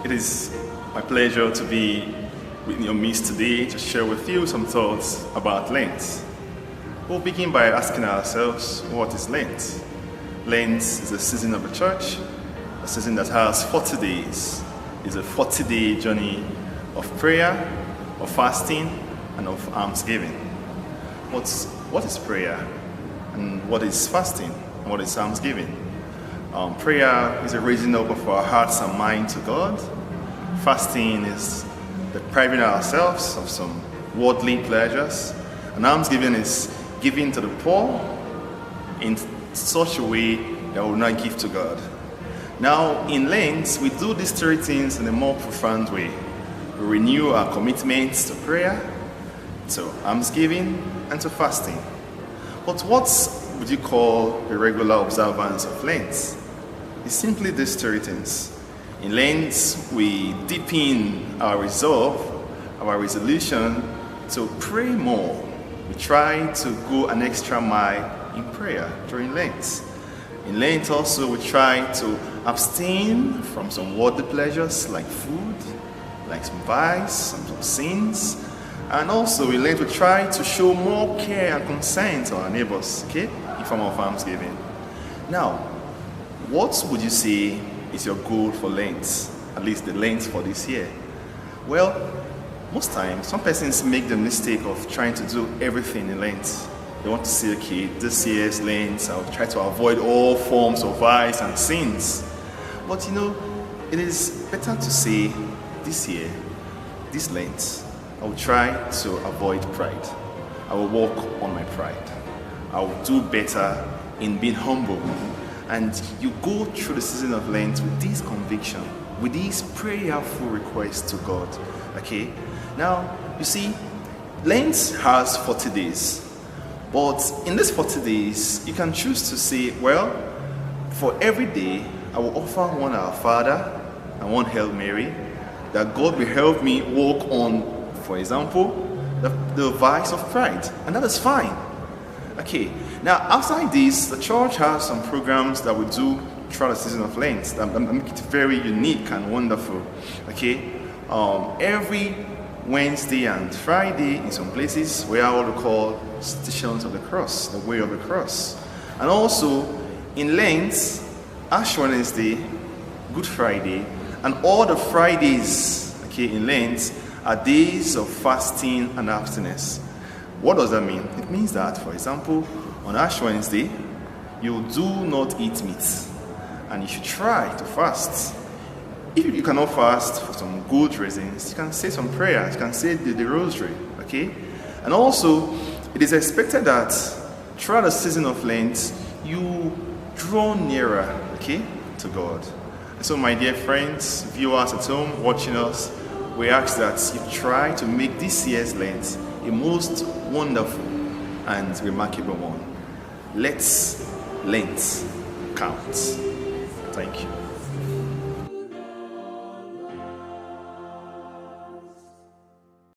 It is my pleasure to be in your midst today to share with you some thoughts about Lent. We'll begin by asking ourselves, what is Lent? Lent is a season of the church, a season that has 40 days. It's a 40-day journey of prayer, of fasting, and of almsgiving. What is prayer? And what is fasting? And what is almsgiving? Prayer is a raising up of our hearts and mind to God. Fasting is depriving ourselves of some worldly pleasures. And almsgiving is giving to the poor in such a way that we will not give to God. Now, in Lent, we do these three things in a more profound way. We renew our commitments to prayer, to almsgiving, and to fasting. But what would you call the regular observance of Lent? It's simply these three things. In Lent, we deepen our resolve, our resolution to pray more. We try to go an extra mile in prayer during Lent. In Lent also, we try to abstain from some worldly pleasures like food, like some vice, some sins. And also in Lent, we try to show more care and concern to our neighbors, okay, in form of almsgiving. Now, what would you say is your goal for Lent, at least the Lent for this year? Well, most times, some persons make the mistake of trying to do everything in Lent. They want to say, okay, this year's Lent, I'll try to avoid all forms of vice and sins. But it is better to say, this year, this Lent, I will try to avoid pride. I will work on my pride. I will do better in being humble. And you go through the season of Lent with this conviction, with these prayerful requests to God. Okay? Now, you see, Lent has 40 days. But in these 40 days, you can choose to say, well, for every day, I will offer one Our Father and one Hail Mary, that God will help me walk on, for example, the vice of pride. And that is fine. Okay, now outside this, the church has some programs that we do throughout the season of Lent that make it very unique and wonderful. Okay, every Wednesday and Friday in some places we are what we call Stations of the Cross, the Way of the Cross. And also in Lent, Ash Wednesday, Good Friday, and all the Fridays, okay, in Lent are days of fasting and abstinence. What does that mean? It means that, for example, on Ash Wednesday, you do not eat meat, and you should try to fast. If you cannot fast for some good reasons, you can say some prayers, you can say the rosary, okay? And also, it is expected that throughout the season of Lent, you draw nearer, okay, to God. And so, my dear friends, viewers at home watching us, we ask that you try to make this year's Lent a most wonderful and remarkable one. Let's Lent count. Thank you.